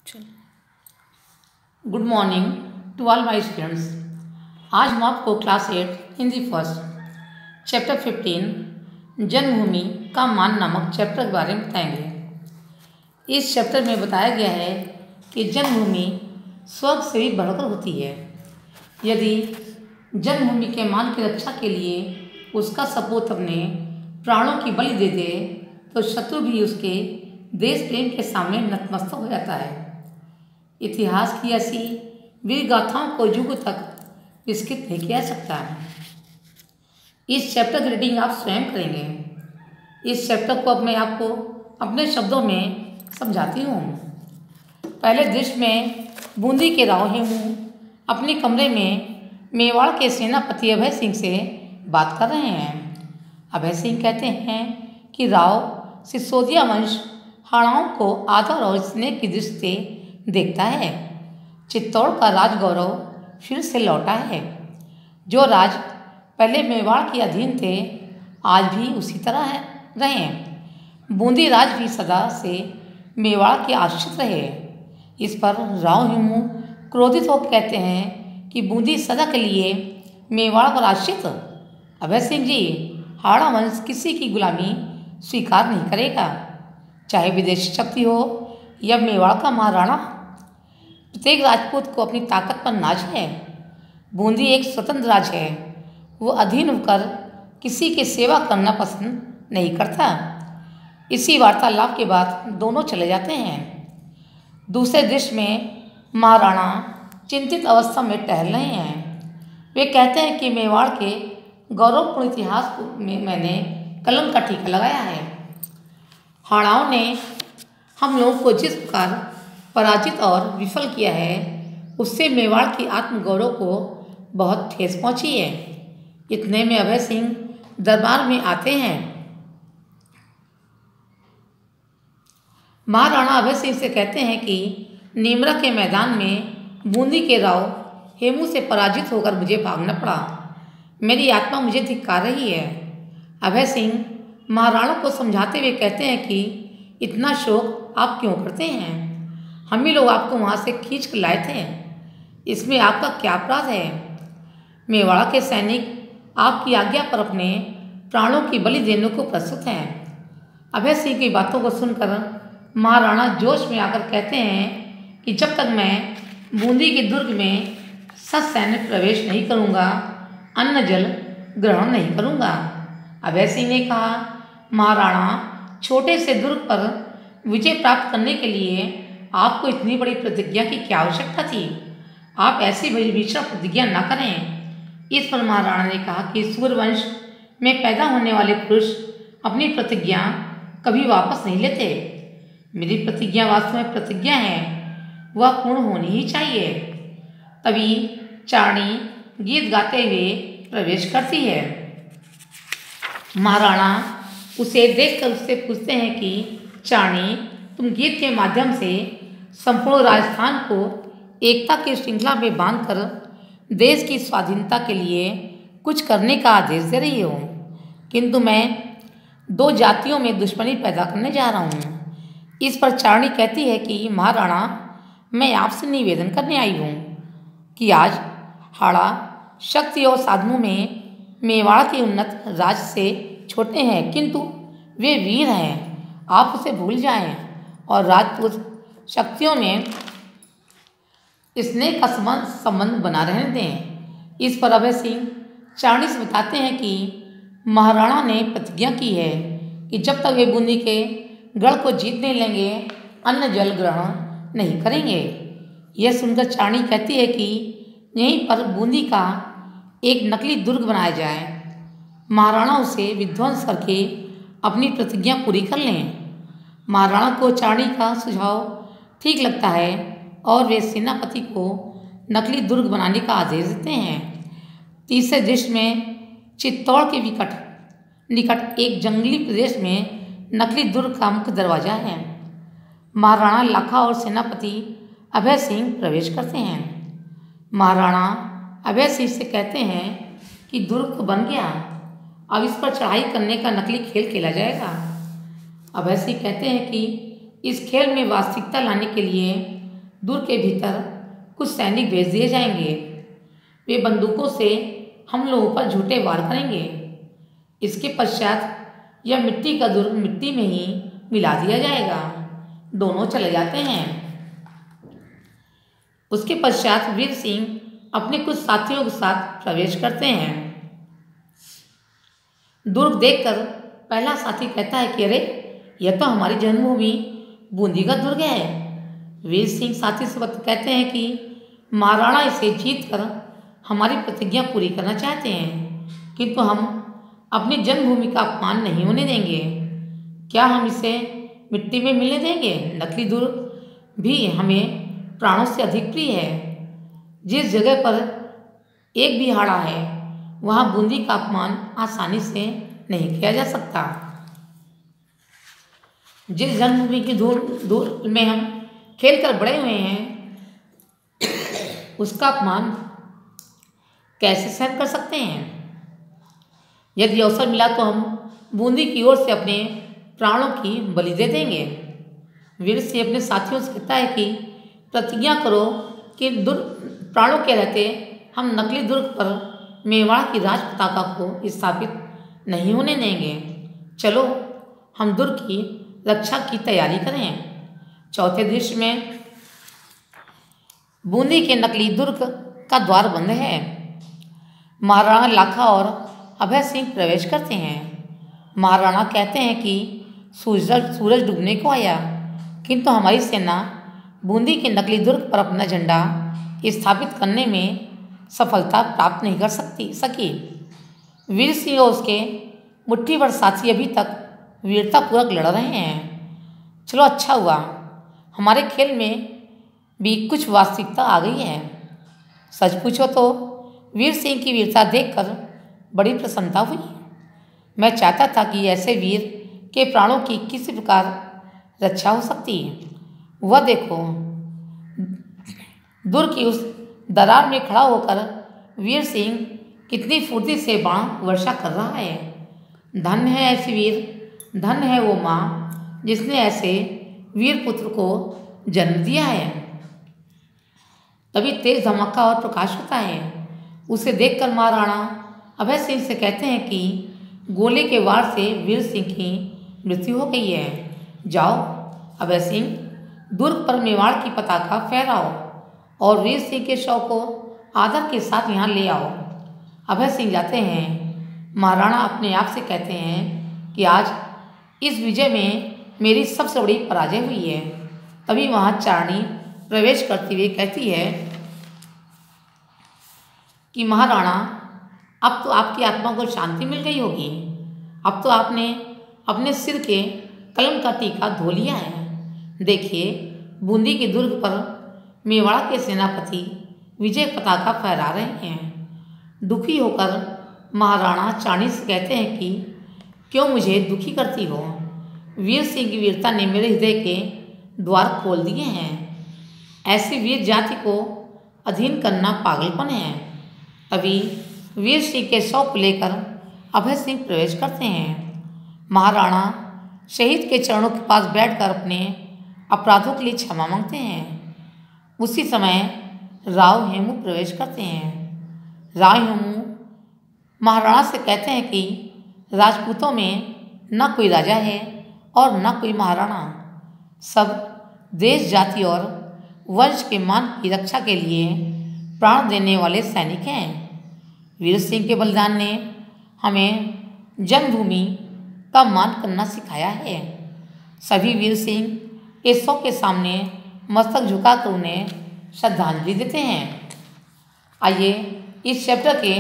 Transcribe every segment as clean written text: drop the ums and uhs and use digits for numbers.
Good morning to all my students. आज हम आपको क्लास 8 हिंदी फर्स्ट चैप्टर 15 जन्मभूमि का मान नामक चैप्टर के बारे में बताएंगे। इस चैप्टर में बताया गया है कि जन्मभूमि स्वर्ग से भी बढ़कर होती है। यदि जन्मभूमि के मान की रक्षा के लिए उसका सपूत अपने प्राणों की बलि दे दे तो शत्रु भी उसके देश प्रेम के सामने नतमस्तक हो जाता है। इतिहास की ऐसी वीर गाथाओं को युग तक विस्कृत नहीं किया सकता है। इस चैप्टर की रीडिंग आप स्वयं करेंगे। इस चैप्टर को अब मैं आपको अपने शब्दों में समझाती हूँ। पहले दृश्य में बूंदी के राव हेमू अपने कमरे में मेवाड़ के सेनापति अभय सिंह से बात कर रहे हैं। अभय सिंह कहते हैं कि राव सिसोदिया वंश हाड़ाओं को आदर और स्नेह की दृष्टि से देखता है। चित्तौड़ का राज गौरव फिर से लौटा है। जो राज पहले मेवाड़ के अधीन थे आज भी उसी तरह रहे। बूंदी राज भी सदा से मेवाड़ के आश्रित रहे। इस पर राव हेमू क्रोधित होकर कहते हैं कि बूंदी सदा के लिए मेवाड़ पर आश्रित। अभय सिंह जी, हाड़ा वंश किसी की गुलामी स्वीकार नहीं करेगा, चाहे विदेशी शक्ति हो या मेवाड़ का महाराणा। प्रत्येक राजपूत को अपनी ताकत पर नाज है। बूंदी एक स्वतंत्र राज है। वो अधीन होकर किसी की सेवा करना पसंद नहीं करता। इसी वार्तालाप के बाद दोनों चले जाते हैं। दूसरे दृश्य में महाराणा चिंतित अवस्था में टहल रहे हैं। वे कहते हैं कि मेवाड़ के गौरवपूर्ण इतिहास में मैंने कलम का टीका लगाया है। हाड़ाओं ने हम लोगों को जिस प्रकार पराजित और विफल किया है उससे मेवाड़ की आत्मगौरव को बहुत ठेस पहुंची है। इतने में अभय सिंह दरबार में आते हैं। महाराणा अभय सिंह से कहते हैं कि नीमरा के मैदान में बूंदी के राव हेमू से पराजित होकर मुझे भागना पड़ा। मेरी आत्मा मुझे धिक्कार रही है। अभय सिंह महाराणा को समझाते हुए कहते हैं कि इतना शोक आप क्यों करते हैं? हम ही लोग आपको वहाँ से खींच कर लाए थे। इसमें आपका क्या अपराध है? मेवाड़ा के सैनिक आपकी आज्ञा पर अपने प्राणों की बलि देने को प्रस्तुत हैं। अभय सिंह की बातों को सुनकर महाराणा जोश में आकर कहते हैं कि जब तक मैं बूंदी के दुर्ग में ससैन्य प्रवेश नहीं करूँगा अन्न जल ग्रहण नहीं करूँगा। अभय सिंह ने कहा, महाराणा, छोटे से दुर्ग पर विजय प्राप्त करने के लिए आपको इतनी बड़ी प्रतिज्ञा की क्या आवश्यकता थी? आप ऐसी भीषण प्रतिज्ञा न करें। इस पर महाराणा ने कहा कि सूर्यवंश में पैदा होने वाले पुरुष अपनी प्रतिज्ञा कभी वापस नहीं लेते। मेरी प्रतिज्ञा वास्तव में प्रतिज्ञा है, वह पूर्ण होनी ही चाहिए। तभी चारणी गीत गाते हुए प्रवेश करती है। महाराणा उसे देखकर उससे पूछते हैं कि चारणी, तुम गीत के माध्यम से संपूर्ण राजस्थान को एकता की श्रृंखला में बांधकर देश की स्वाधीनता के लिए कुछ करने का आदेश दे रही हो, किंतु मैं दो जातियों में दुश्मनी पैदा करने जा रहा हूँ। इस पर चारणी कहती है कि महाराणा, मैं आपसे निवेदन करने आई हूँ कि आज हाड़ा शक्ति और साधनों में मेवाड़ के उन्नत राज्य से छोटे हैं, किंतु वे वीर हैं। आप उसे भूल जाएं और राजपूत शक्तियों में स्नेह का संबंध बना रहने दें। इस पर अभय सिंह चारणी से बताते हैं कि महाराणा ने प्रतिज्ञा की है कि जब तक वे बूंदी के गढ़ को जीत नहीं लेंगे अन्न जल ग्रहण नहीं करेंगे। यह सुनकर चारणी कहती है कि यहीं पर बूंदी का एक नकली दुर्ग बनाया जाए। महाराणा उसे विध्वंस करके अपनी प्रतिज्ञा पूरी कर लें। महाराणा को चारणी का सुझाव ठीक लगता है और वे सेनापति को नकली दुर्ग बनाने का आदेश देते हैं। तीसरे दृश्य में चित्तौड़ के निकट एक जंगली प्रदेश में नकली दुर्ग का मुख्य दरवाजा है। महाराणा लाखा और सेनापति अभय सिंह प्रवेश करते हैं। महाराणा अभय सिंह से कहते हैं कि दुर्ग तो बन गया, अब इस पर चढ़ाई करने का नकली खेल खेला जाएगा। अभय सिंह कहते हैं कि इस खेल में वास्तविकता लाने के लिए दुर्ग के भीतर कुछ सैनिक भेज दिए जाएंगे। वे बंदूकों से हम लोगों पर झूठे वार करेंगे। इसके पश्चात यह मिट्टी का दुर्ग मिट्टी में ही मिला दिया जाएगा। दोनों चले जाते हैं। उसके पश्चात वीर सिंह अपने कुछ साथियों के साथ प्रवेश करते हैं। दुर्ग देखकर पहला साथी कहता है कि अरे, यह तो हमारी जन्मभूमि बूंदी का दुर्ग है। वीर सिंह साथी से कहते हैं कि महाराणा इसे जीतकर हमारी प्रतिज्ञा पूरी करना चाहते हैं, किंतु हम अपनी जन्मभूमि का अपमान नहीं होने देंगे। क्या हम इसे मिट्टी में मिलने देंगे? नकली दुर्ग भी हमें प्राणों से अधिक प्रिय है। जिस जगह पर एक भी हाड़ा है, वहाँ बूंदी का अपमान आसानी से नहीं किया जा सकता। जिस जन्मभूमि की धूल में हम खेलकर बड़े हुए हैं, उसका अपमान कैसे सहन कर सकते हैं? यदि अवसर मिला तो हम बूंदी की ओर से अपने प्राणों की बलि दे देंगे। वीर सिंह अपने साथियों से कहता है कि प्रतिज्ञा करो कि प्राणों के रहते हम नकली दुर्ग पर मेवाड़ की राज पताका को स्थापित नहीं होने देंगे। चलो हम दुर्ग की रक्षा की तैयारी करें। चौथे दृश्य में बूंदी के नकली दुर्ग का द्वार बंद है। महाराणा लाखा और अभय सिंह प्रवेश करते हैं। महाराणा कहते हैं कि सूरज डूबने को आया, किंतु हमारी सेना बूंदी के नकली दुर्ग पर अपना झंडा स्थापित करने में सफलता प्राप्त नहीं कर सकी। वीर सिंह और उसके मुट्ठी भर साथी अभी तक वीरतापूर्वक लड़ रहे हैं। चलो अच्छा हुआ, हमारे खेल में भी कुछ वास्तविकता आ गई है। सच पूछो तो वीर सिंह की वीरता देखकर बड़ी प्रसन्नता हुई। मैं चाहता था कि ऐसे वीर के प्राणों की किसी प्रकार रक्षा हो सकती है। वह देखो, दुर्ग की उस दरार में खड़ा होकर वीर सिंह कितनी फुर्ती से बाण वर्षा कर रहा है। धन्य है ऐसी वीर, धन्य है वो माँ जिसने ऐसे वीर पुत्र को जन्म दिया है। तभी तेज धमाका और प्रकाश होता है। उसे देखकर महाराणा अभय सिंह से कहते हैं कि गोले के वार से वीर सिंह की मृत्यु हो गई है। जाओ अभय सिंह, दुर्ग पर मेवाड़ की पताका फहराओ और वीर सिंह के शव को आदर के साथ यहाँ ले आओ। अभय सिंह जाते हैं। महाराणा अपने आप से कहते हैं कि आज इस विजय में मेरी सबसे बड़ी पराजय हुई है। तभी वहाँ चारणी प्रवेश करती हुई कहती है कि महाराणा, अब तो आपकी आत्मा को शांति मिल गई होगी। अब तो आपने अपने सिर के कलम का टीका धो लिया है। देखिए, बूंदी के दुर्ग पर मेवाड़ के सेनापति विजय पताका फहरा रहे हैं। दुखी होकर महाराणा चारणी से कहते हैं कि क्यों मुझे दुखी करती हो? वीर सिंह की वीरता ने मेरे हृदय के द्वार खोल दिए हैं। ऐसी वीर जाति को अधीन करना पागलपन है। तभी वीर सिंह के शव को लेकर अभय सिंह प्रवेश करते हैं। महाराणा शहीद के चरणों के पास बैठकर अपने अपराधों के लिए क्षमा मांगते हैं। उसी समय राव हेमू प्रवेश करते हैं। राव हेमू महाराणा से कहते हैं कि राजपूतों में न कोई राजा है और न कोई महाराणा। सब देश, जाति और वंश के मान की रक्षा के लिए प्राण देने वाले सैनिक हैं। वीर सिंह के बलिदान ने हमें जन्मभूमि का मान करना सिखाया है। सभी वीर सिंह के शव के सामने मस्तक झुकाकर उन्हें श्रद्धांजलि देते हैं। आइए इस चैप्टर के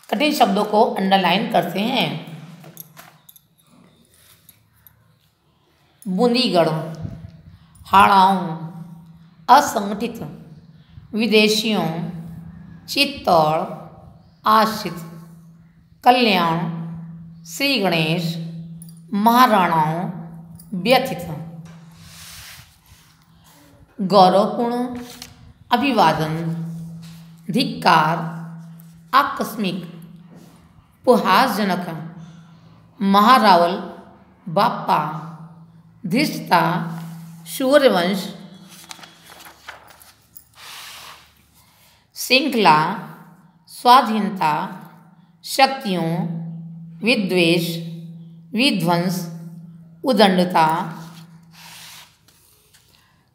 कठिन शब्दों को अंडरलाइन करते हैं। बूंदीगढ़, हाड़ाओं, असंगठित, विदेशियों, चित्तौड़, आश्रित, कल्याण, श्री गणेश, महाराणाओं, व्यथित। गौरवपूर्ण, अभिवादन, धिक्कार, आकस्मिक, उपहासजनक, महारावल, बापा, धृष्टता, सूर्यवंश, श्रृंखला, स्वाधीनता, शक्तियों, विद्वेष, विध्वंस, उदंडता,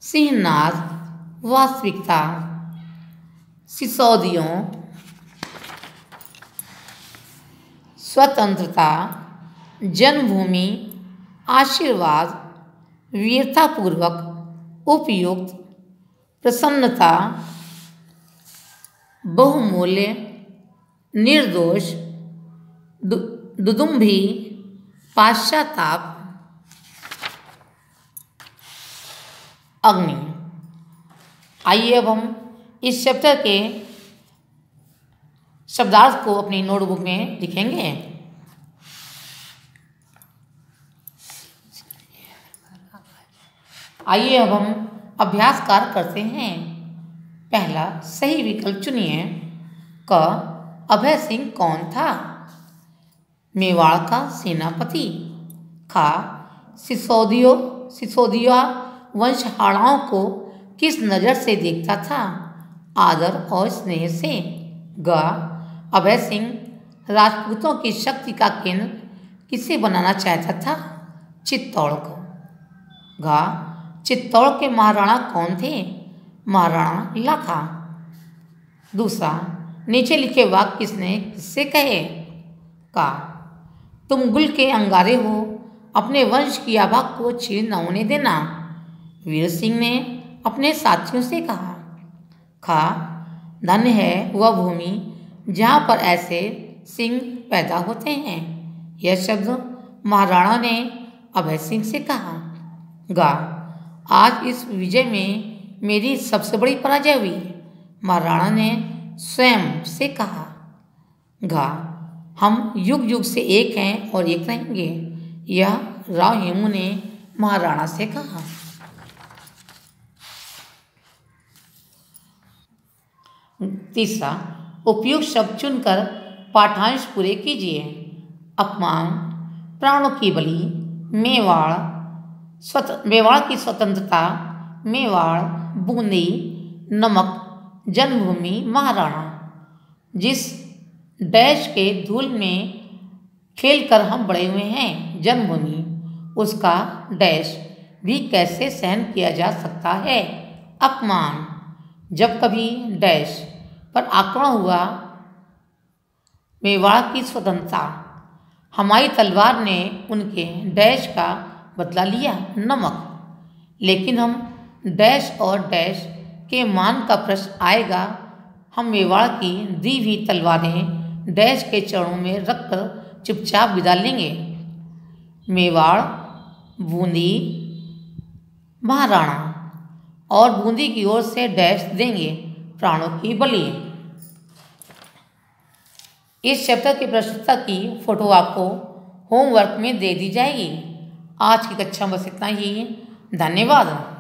सिंहनाद, वास्तविकता, सिसोदियों, स्वतंत्रता, जन्मभूमि, आशीर्वाद, वीरतापूर्वक, उपयुक्त, प्रसन्नता, बहुमूल्य, निर्दोष, दुदुम्भी, पाश्चाताप, अग्नि। आइए अब हम इस चैप्टर के शब्दार्थ को अपनी नोटबुक में लिखेंगे। आइए अब हम अभ्यास कार्य करते हैं। पहला सही विकल्प चुनिए। क, अभय सिंह कौन था? मेवाड़ का सेनापति। खा, सिसोदिया वंशहाराओं को किस नज़र से देखता था? आदर और स्नेह से। ग, अभय सिंह राजपूतों की शक्ति का केंद्र किसे बनाना चाहता था? चित्तौड़ को। घ, चित्तौड़ के महाराणा कौन थे? महाराणा लाखा। दूसरा, नीचे लिखे वाक्य किसने किससे कहे? का, तुम गुल के अंगारे हो, अपने वंश की आभा को छीन न होने देना, वीर सिंह ने अपने साथियों से कहा। खा, धन्य है वह भूमि जहाँ पर ऐसे सिंह पैदा होते हैं, यह शब्द महाराणा ने अभय सिंह से कहा। गा, आज इस विजय में मेरी सबसे बड़ी पराजय हुई, महाराणा ने स्वयं से कहा। घा, हम युग युग से एक हैं और एक रहेंगे, यह राव हेमू ने महाराणा से कहा। तीसरा, उपयुक्त शब्द चुनकर पाठांश पूरे कीजिए। अपमान, प्राणों की बलि, मेवाड़ की स्वतंत्रता, मेवाड़, बूंदी, नमक, जन्मभूमि, महाराणा। जिस डैश के धूल में खेलकर हम बड़े हुए हैं, जन्मभूमि, उसका डैश भी कैसे सहन किया जा सकता है? अपमान, जब कभी डैश पर आक्रमण हुआ, मेवाड़ की स्वतंत्रता, हमारी तलवार ने उनके डैश का बदला लिया, नमक। लेकिन हम डैश और डैश के मान का प्रश्न आएगा, हम मेवाड़ की दी हुई तलवारें डैश के चरणों में रखकर चुपचाप विदा लेंगे। मेवाड़, बूंदी, महाराणा, और बूंदी की ओर से डैश देंगे, प्राणों की बलि। इस चैप्टर की प्रस्तुता की फोटो आपको होमवर्क में दे दी जाएगी। आज की कक्षा में बस इतना ही। धन्यवाद।